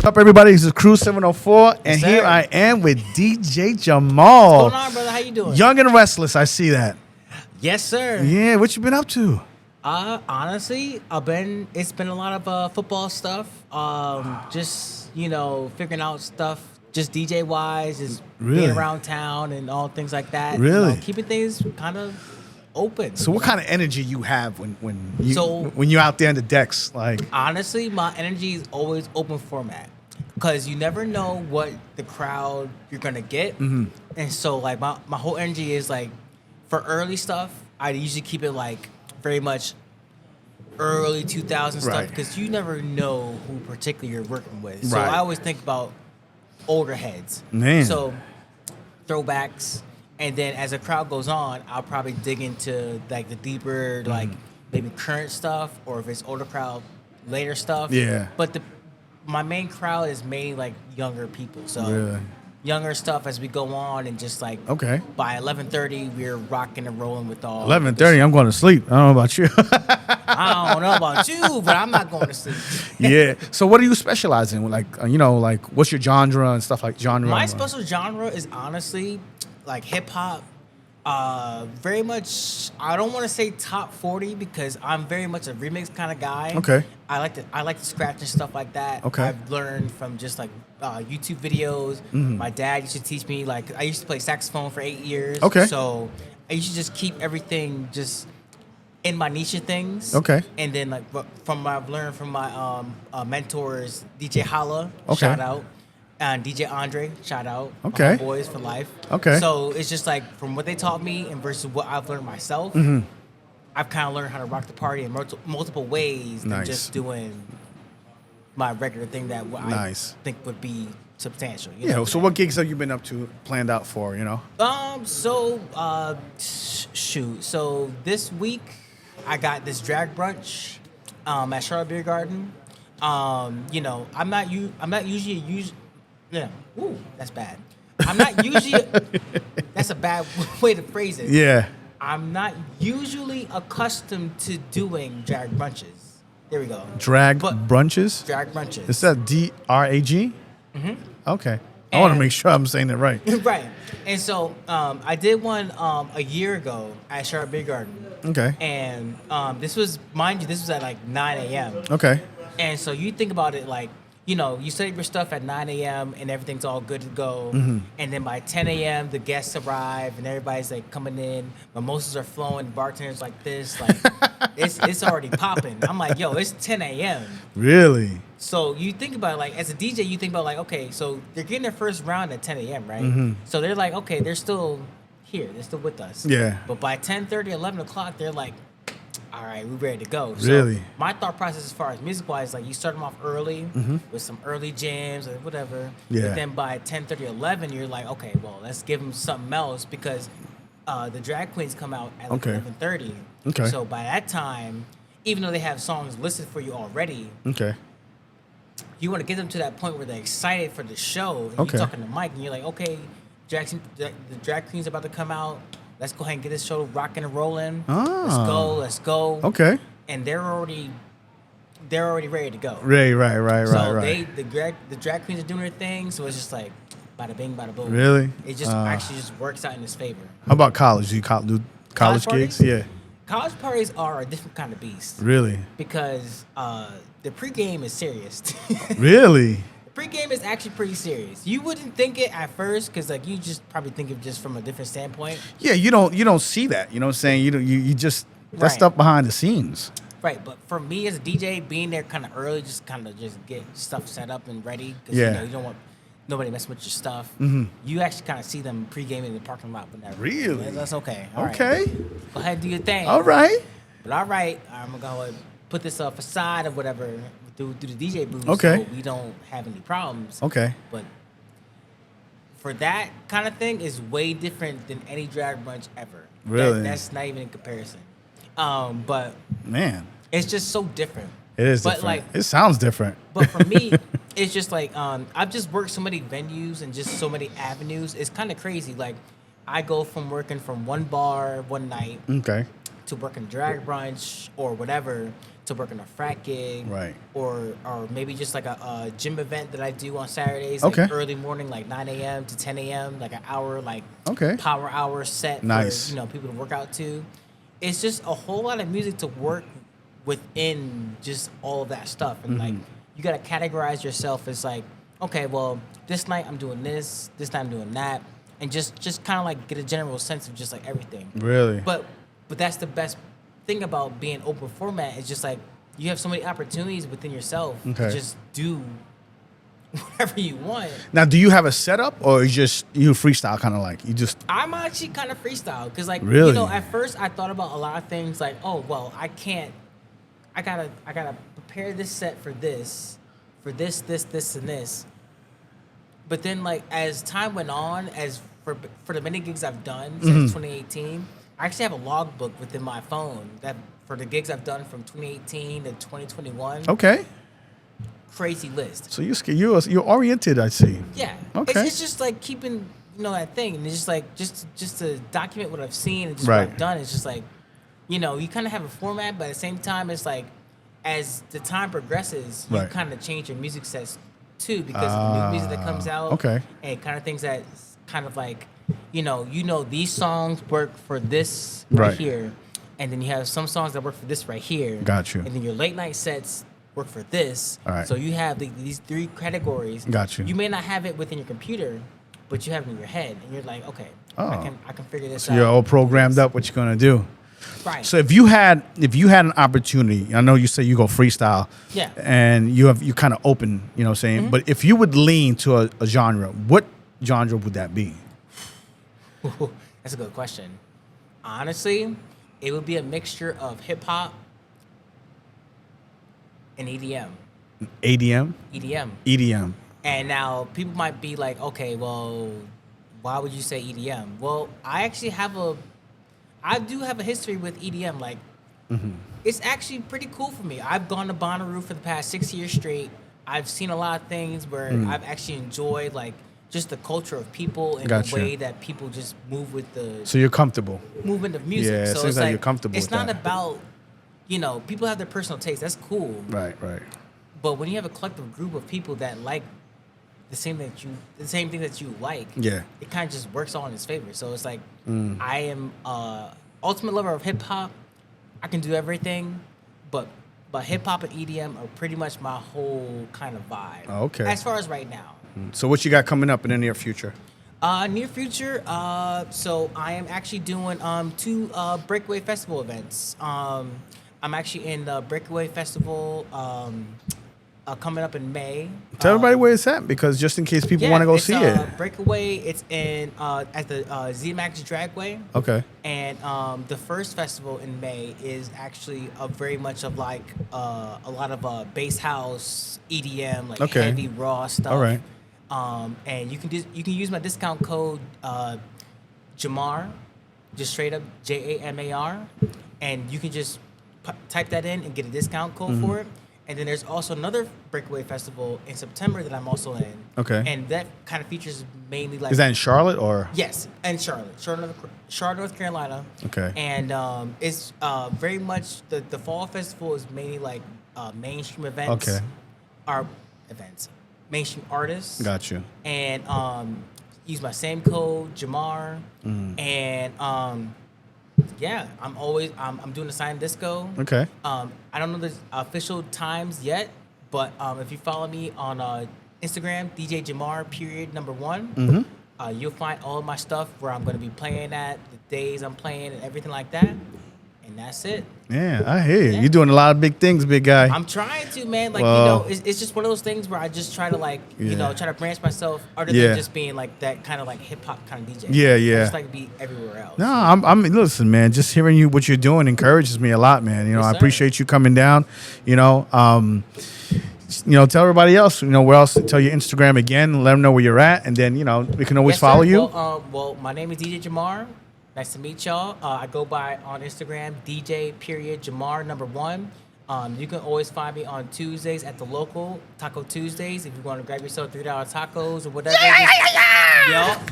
What's up, everybody? This is Crew 704, and Yes, here sir. I am with DJ Jamal. What's going on, brother? How you doing? Young and restless, I see that. Yes, sir. Yeah, what you been up to? Honestly, it's been a lot of football stuff. Just figuring out stuff, just DJ wise, just Really? being around town and all things like that. Really? Keeping things kind of open. So, what kind of energy you have when So- you're out there in the decks? Like, Honestly, my energy is always open format because you never know what the crowd you're gonna get, and so like my whole energy is like for early stuff. I usually keep it like very much early 2000 stuff Right. because you never know who particularly you're working with. So Right. I always think about older heads. Man. So throwbacks. And then as the crowd goes on, I'll probably dig into like the deeper, like maybe current stuff, or if it's older crowd, later stuff. Yeah. But my main crowd is mainly like younger people. So Really? younger stuff as we go on, and just like Okay. by 11:30, we're rocking and rolling with all. 11:30, I'm going to sleep. I don't know about you. I don't know about you, but I'm not going to sleep. Yeah. So, what do you specialize in? Like, like what's your genre and stuff like genre? My special genre is honestly like hip hop. Very much. I don't want to say top 40 because I'm very much a remix kind of guy. Okay. I like to scratch and stuff like that. Okay. I've learned from just like YouTube videos. My dad used to teach me. Like I used to play saxophone for 8 years. Okay. So I used to just keep everything just in my niche of things. Okay. And then like from what I've learned from my mentors, DJ Holla, Okay. shout out. And DJ Andre, shout out. Okay. My boys for life. Okay. So it's just like from what they taught me and versus what I've learned myself, I've kind of learned how to rock the party in multiple ways than Nice. just doing my regular thing that Nice. I think would be substantial. Yeah. So, what gigs have you been up to, planned out for? Shoot. So this week I got this drag brunch at Charlotte Beer Garden. I'm not usually. Yeah. Ooh, that's bad. I'm not usually. That's a bad way to phrase it. Yeah. I'm not usually accustomed to doing drag brunches. There we go. Drag But- brunches? Drag brunches. Is that DRAG? Okay. I want to And- make sure I'm saying it right. Right. And so I did one a year ago at Charlotte Beer Garden. Okay. And this was, mind you, this was at like 9 a.m. Okay. And so you think about it like, you set up your stuff at 9 a.m. and everything's all good to go. And then by 10 a.m., the guests arrive and everybody's like coming in. Mimosas are flowing, bartenders like this. Like, it's already popping. I'm like, yo, it's 10 a.m. Really? So you think about it, like, as a DJ, you think about like, okay, so they're getting their first round at 10 a.m., right? So they're like, okay, they're still here. They're still with us. Yeah. But by 10:30, 11 o'clock, they're like, all right, we're ready to go. So Really? my thought process as far as music-wise, like you start them off early with some early jams or whatever. Yeah. But then by 10:30, 11, you're like, okay, well, let's give them something else because the drag queens come out at like Okay. 11:30. Okay. So by that time, even though they have songs listed for you already, Okay. you want to get them to that point where they're excited for the show. And Okay. you're talking to Mike, and you're like, okay, the drag queen's about to come out. Let's go ahead and get this show rocking and rolling. Ah. Let's go. Okay. And they're already ready to go. Right. So the drag queens are doing their thing. So it's just like, bada bing, bada boom. Really? It just actually just works out in his favor. How about college? Do you do college gigs? parties? Yeah. College parties are a different kind of beast Really? because the pregame is serious. Really? Pre-game is actually pretty serious. You wouldn't think it at first because like you just probably think of just from a different standpoint. Yeah, you don't see that. You know what I'm saying? You just that Right. stuff behind the scenes. Right, but for me as a DJ, being there kind of early, just get stuff set up and ready because Yeah. you don't want nobody messing with your stuff. You actually kind of see them pre-gaming in the parking lot, whatever. Really? That's okay. All right. Okay. Go ahead and do your thing. All right. But all right, I'm gonna go and put this facade of whatever through the DJ booth. Okay. So we don't have any problems. Okay. But for that kind of thing is way different than any drag brunch ever. Really? That's not even in comparison. But Man, it's just so different. it is But different. like, It sounds different. but for me, it's just like I've just worked so many venues and just so many avenues. It's kind of crazy. Like I go from working from one bar one night Okay. to working drag brunch or whatever to work on a frat gig, Right. or maybe just like a gym event that I do on Saturdays, Okay. like early morning, like 9 a.m. to 10 a.m., like an hour, like Okay. power hour set Nice. for people to work out to. It's just a whole lot of music to work within just all of that stuff, and like you gotta categorize yourself as like, okay, well, this night I'm doing this night I'm doing that, and just kind of like get a general sense of just like everything. Really? But that's the best thing about being open format is just like you have so many opportunities within yourself to Okay. just do whatever you want. Now, do you have a setup, or you freestyle kind of like you just? I'm actually kind of freestyle because like Really? at first I thought about a lot of things like, oh well, I gotta prepare this set for this, and this. But then like as time went on, as for the many gigs I've done since 2018, I actually have a logbook within my phone that for the gigs I've done from 2018 to 2021. Okay. Crazy list. So you're oriented, I see. Yeah. Okay. It's just like keeping that thing, and it's just like just to document what I've seen and just Right. what I've done. It's just like you kind of have a format, but at the same time, it's like as the time progresses, you Right. kind of change your music sets too because of the new music that comes out. Okay. And kind of things that kind of like these songs work for this Right. right here, and then you have some songs that work for this right here. Got you. And then your late night sets work for this. All right. So you have these three categories. Got you. You may not have it within your computer, but you have it in your head, and you're like, okay, Oh. I can figure this So out. you're all programmed up what you're gonna do. Right. So if you had an opportunity, I know you say you go freestyle, Yeah. and you kind of open, you know what I'm saying? But if you would lean to a genre, what genre would that be? That's a good question. Honestly, it would be a mixture of hip hop and EDM. ADM, EDM. EDM. And now people might be like, okay, well, why would you say EDM? Well, I do have a history with EDM. Like, it's actually pretty cool for me. I've gone to Bonnaroo for the past 6 years straight. I've seen a lot of things where I've actually enjoyed like just the culture of people and Gotcha. the way that people just move with the So you're comfortable. movement of music. Yeah, it so seems it's like like you're comfortable it's with not that. about people have their personal taste. That's cool. Right, right. But when you have a collective group of people that like the same thing that you like, Yeah. it kind of just works all in its favor. So it's like I am ultimate lover of hip hop. I can do everything, but hip hop and EDM are pretty much my whole kind of vibe. Oh, okay. As far as right now. So what you got coming up in the near future? Near future, so I am actually doing 2 Breakaway Festival events. I'm actually in the Breakaway Festival coming up in May. Tell everybody where it's at, because just in case people want to go see it. Breakaway, it's in at the ZMAX Dragway. Okay. And the first festival in May is actually very much of like a lot of bass house, EDM, like Okay. heavy raw stuff. All right. And you can use my discount code Jamar, just straight up JAMAR, and you can just type that in and get a discount code for it. And then there's also another Breakaway Festival in September that I'm also in. Okay. And that kind of features mainly like Is that in Charlotte or? yes, and Charlotte, North Carolina. Okay. And it's very much the fall festival is mainly like mainstream events. Okay. Mainstream artists. Got you. And use my same code Jamar, and yeah, I'm doing the silent disco. Okay. I don't know the official times yet, but if you follow me on Instagram, DJ Jamar _1, you'll find all of my stuff where I'm going to be playing at, the days I'm playing, and everything like that. And that's it. Yeah, I hear you. Yeah. You're doing a lot of big things, big guy. I'm trying to, man. Like, Well, it's just one of those things where I just try to, like, Yeah. try to branch myself other Yeah. than just being, like, that kind of, like, hip-hop kind of DJ. Yeah, I yeah. just like to be everywhere else. No, I'm listen, man. Just hearing what you're doing encourages me a lot, man. Yes, I sir. appreciate you coming down. Tell everybody else. Where else? Tell your Instagram again. Let them know where you're at, and then we can always Yes, sir. follow you. Well, my name is DJ Jamar. Nice to meet y'all. I go by on Instagram, DJ Jamar _1. You can always find me on Tuesdays at the local Taco Tuesdays if you want to grab yourself $3 tacos or whatever.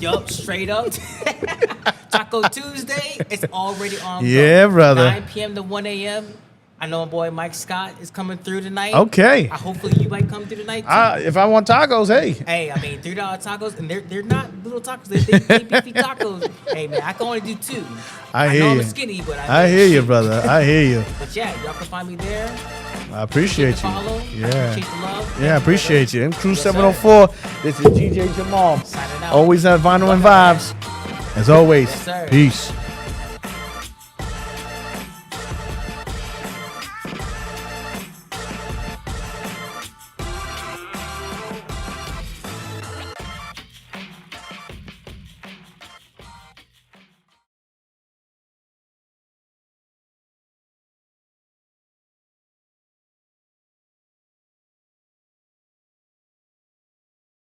Yup, straight up. Taco Tuesday. It's already on. Yeah, brother. 9 p.m. to 1 a.m. I know my boy Mike Scott is coming through tonight. Okay. Hopefully you might come through tonight too. If I want tacos, hey. Hey, I mean $3 tacos, and they're not little tacos. They beefy tacos. Hey man, I can only do 2. I hear know you. I'm skinny, but I hear you, brother. I hear you. But yeah, y'all can find me there. I appreciate you. Follow. Yeah. Appreciate the love. Yeah, I appreciate you. M Crew Yes, sir. 704. This is DJ Jamal. Signing out. Always at Vinyl and Vibes. As always, Yes, sir. peace.